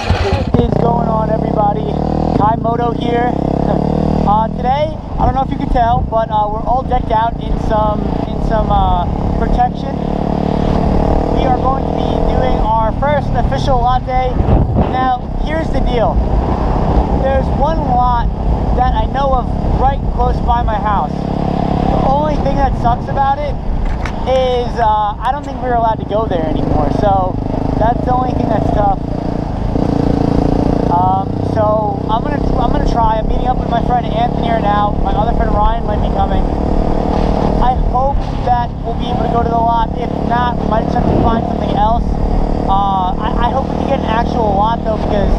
What is going on, everybody? Kai Moto here. Today, I don't know if you can tell, but we're all decked out in some protection. We are going to be doing our first official lot day. Now, here's the deal. There's one lot that I know of right close by my house. The only thing that sucks about it is I don't think we're allowed to go there anymore. So that's the only thing that's tough. So I'm gonna try. I'm meeting up with my friend Anthony right now. My other friend Ryan might be coming. I hope that we'll be able to go to the lot. If not, we might just have to find something else. I hope we can get an actual lot though, because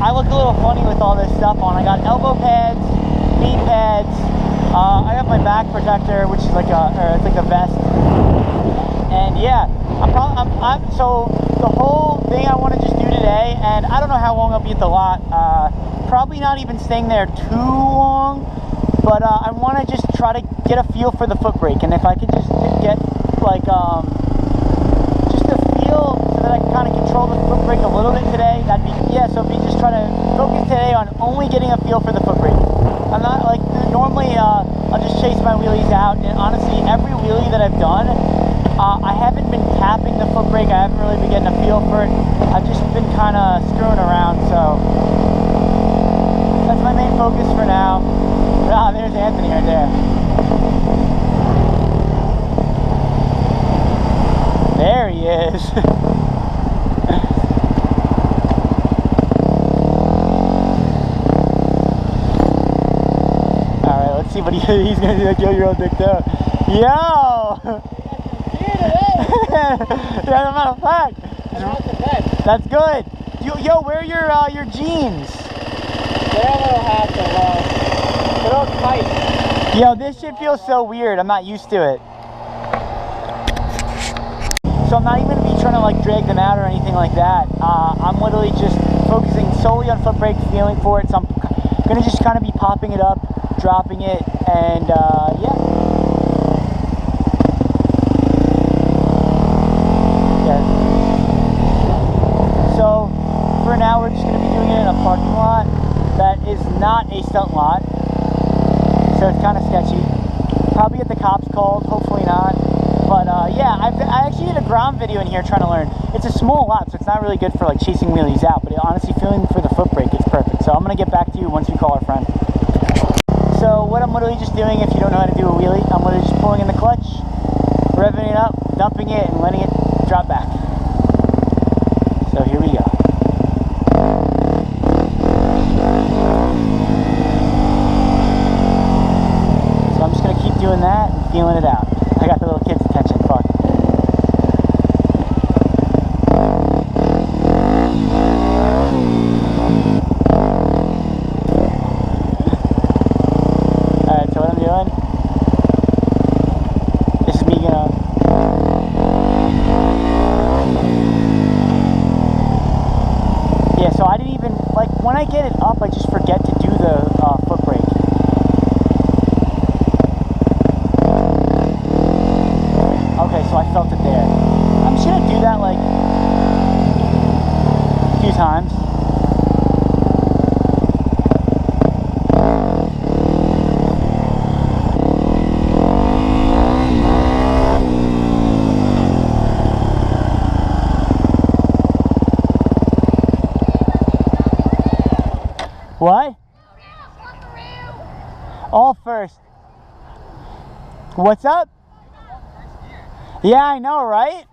I look a little funny with all this stuff on. I got elbow pads, knee pads. I got my back protector, which is like it's like a vest. And yeah, so the whole thing I want to just do today, and I don't know how long I'll be at the lot. Probably not even staying there too long, but I want to just try to get a feel for the foot brake, and if I could just get like just a feel so that I can kind of control the foot brake a little bit today, that'd be, yeah. So if we just try to focus today on only getting a feel for the foot brake. I'm not like normally I'll just chase my wheelies out, and honestly every wheelie that I've done, I haven't been tapping the foot brake. I haven't really been getting a feel for it. I've just been kind of screwing around, so that's my main focus for now. Ah, there's Anthony right there. There he is. Alright, let's see what he's gonna do. Like, yo, you're all dicked out. Yo! Yeah, as a matter of fact. That's good. Yo, wear your jeans. They're a little half so long. They're all tight. Yo, this shit feels so weird. I'm not used to it. So I'm not even gonna be trying to like drag them out or anything like that. I'm literally just focusing solely on foot brake, feeling for it. So I'm gonna just kind of be popping it up, dropping it, and yeah. So for now we're just going to be doing it in a parking lot that is not a stunt lot, so it's kind of sketchy. Probably get the cops called, hopefully not, but yeah, I actually did a ground video in here trying to learn. It's a small lot, so it's not really good for like chasing wheelies out, but honestly feeling for the foot brake, it's perfect. So I'm going to get back to you once we call our friend. So what I'm literally just doing, if you don't know how to do a wheelie, I'm literally just pulling in the clutch, revving it up, dumping it, and letting it drop back. So here we go. So I'm just going to keep doing that and feeling it out. I got the little kid's attention, fuck. Alright, so what I'm doing, this is me gonna so I didn't even, like, when I get it up, I just forget to do the foot brake. Okay, so I felt it there. I'm just gonna do that, like, a few times. What? All first. What's up? Yeah, I know, right?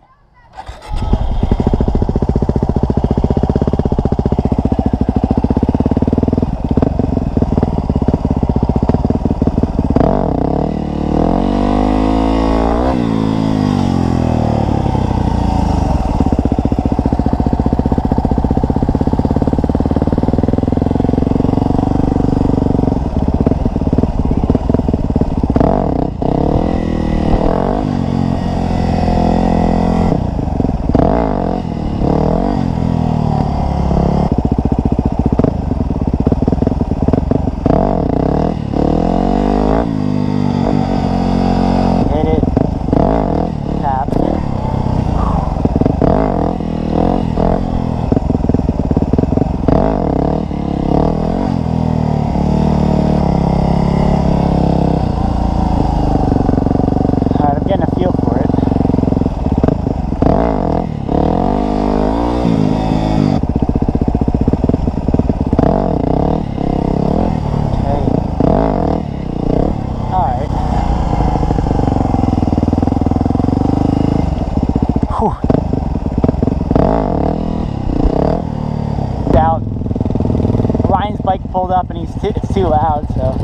pulled up and it's too loud, so.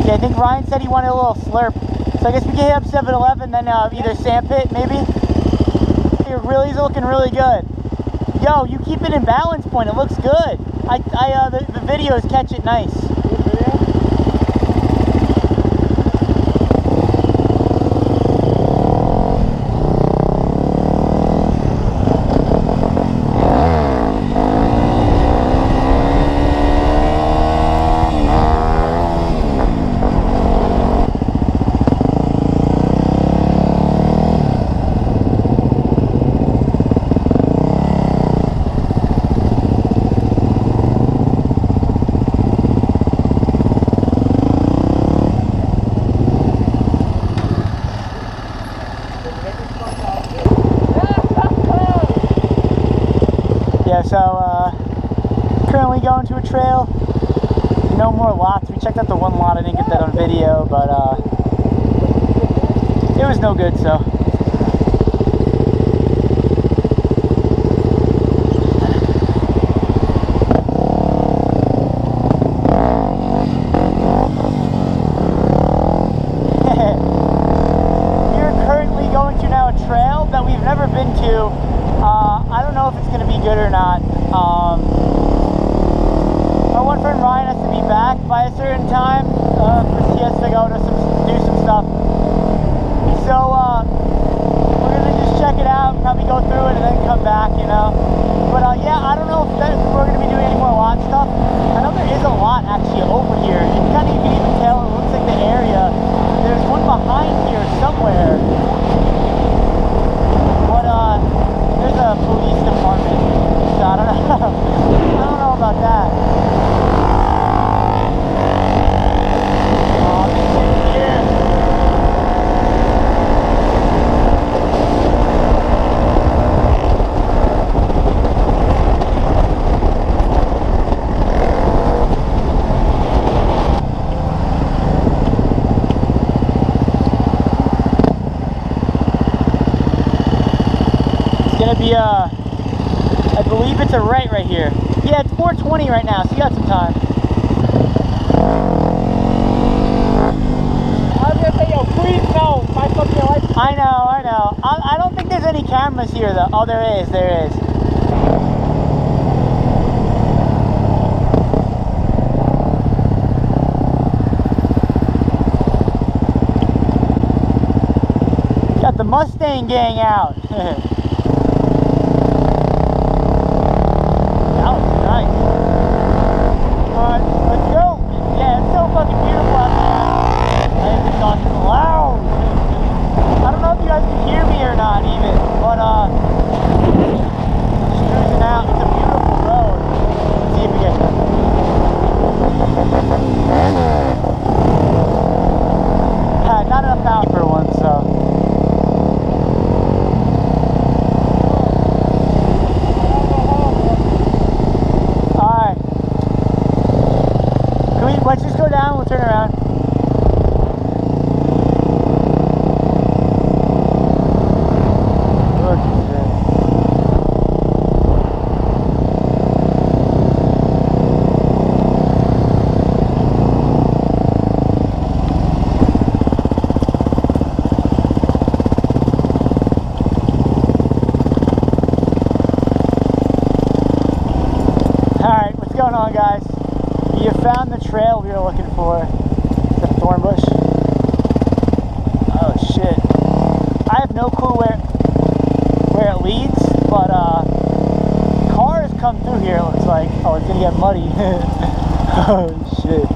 Yeah, I think Ryan said he wanted a little slurp. So I guess we can hit up 7-Eleven, then either Sandpit, maybe. Your wheelies are looking really good. Yo, you keep it in balance point. It looks good. The videos catch it nice. So currently going to a trail. No more lots. We checked out the one lot. I didn't get that on video, but it was no good, so. We're currently going to now a trail that we've never been to. I don't know if it's going to be good or not. My one friend Ryan has to be back by a certain time because he has to go to do some stuff. So we're going to just check it out, probably go through it and then come back, you know. But yeah, I don't know if we're going to be doing any more lot stuff. I know there is a lot actually over here. You can even tell it looks like the area. There's one behind here somewhere. But there's a police department, so I don't know. I don't know about that. Oh, this here. It's gonna be I believe it's a right here. Yeah, it's 4:20 right now, so you got some time. I was gonna say, yo, please no, my fucking life. I know. I don't think there's any cameras here though. Oh, there is. Got the Mustang gang out. Let's just go down, we'll turn around. Alright, what's going on, guys? You found the trail we were looking for. Is that a thorn bush? Oh shit. I have no clue where it leads, but cars come through here, it looks like. Oh, it's gonna get muddy. Oh shit.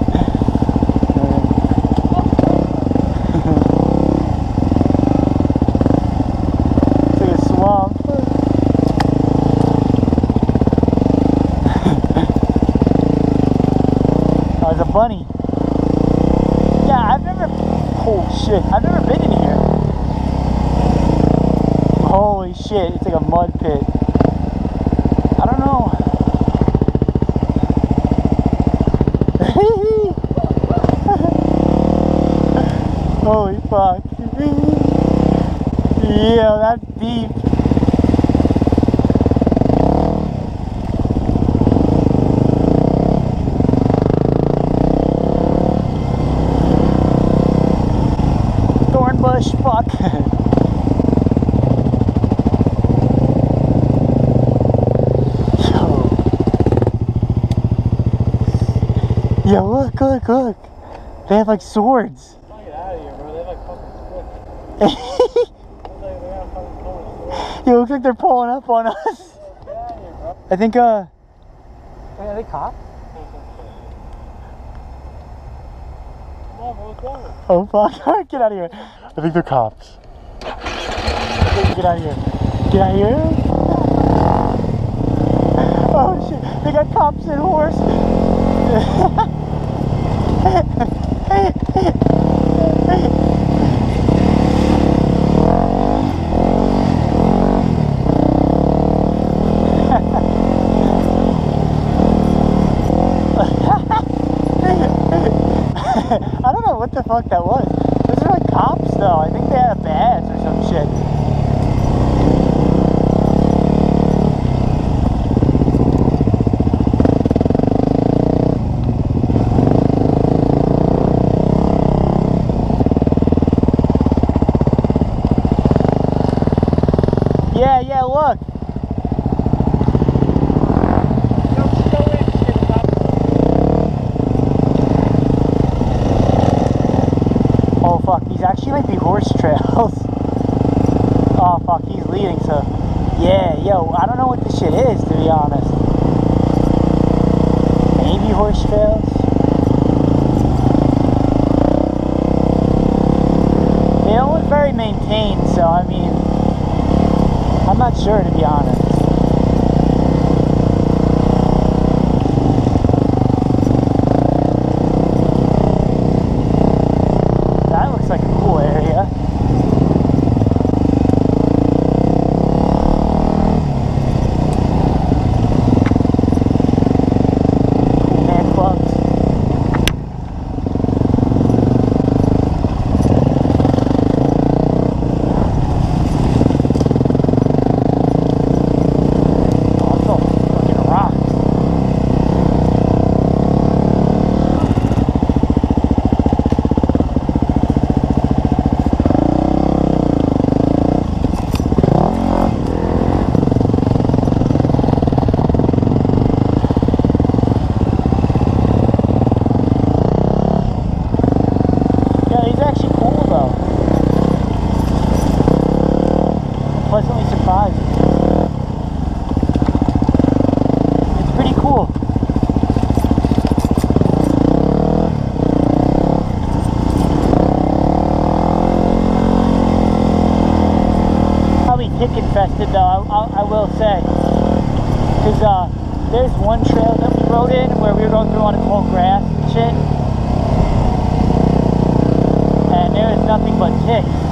It's like a swamp. There's a bunny. Yeah, I've never been in here. Holy shit, it's like a mud pit. I don't know. Holy fuck. Yeah, that's deep. Yeah, look, look, look. They have like swords. Oh, get out of here, bro. They have like fucking swords. They got fucking swords. It looks like they're pulling up on us. Get out of here, bro. I think, wait, are they cops? Come on, bro. Let's go. Oh, fuck. All right, get out of here. I think they're cops. Get out of here. Get out of here. Oh, shit. They got cops and horse. I don't know what the fuck that was. Those are like cops though. I think they had a badge or some shit. Yeah, yeah, look. Oh fuck, these actually might be horse trails. Oh fuck, he's leading, so yeah, yo, I don't know what this shit is, to be honest. Maybe horse trails? They don't look very maintained, so I mean, I'm not sure, to be honest. That looks like a cool area. Man clubs. Pleasantly surprised. It's pretty cool. Probably tick infested though, I will say. Because there's one trail that we rode in where we were going through a lot of tall grass and shit. And there is nothing but ticks.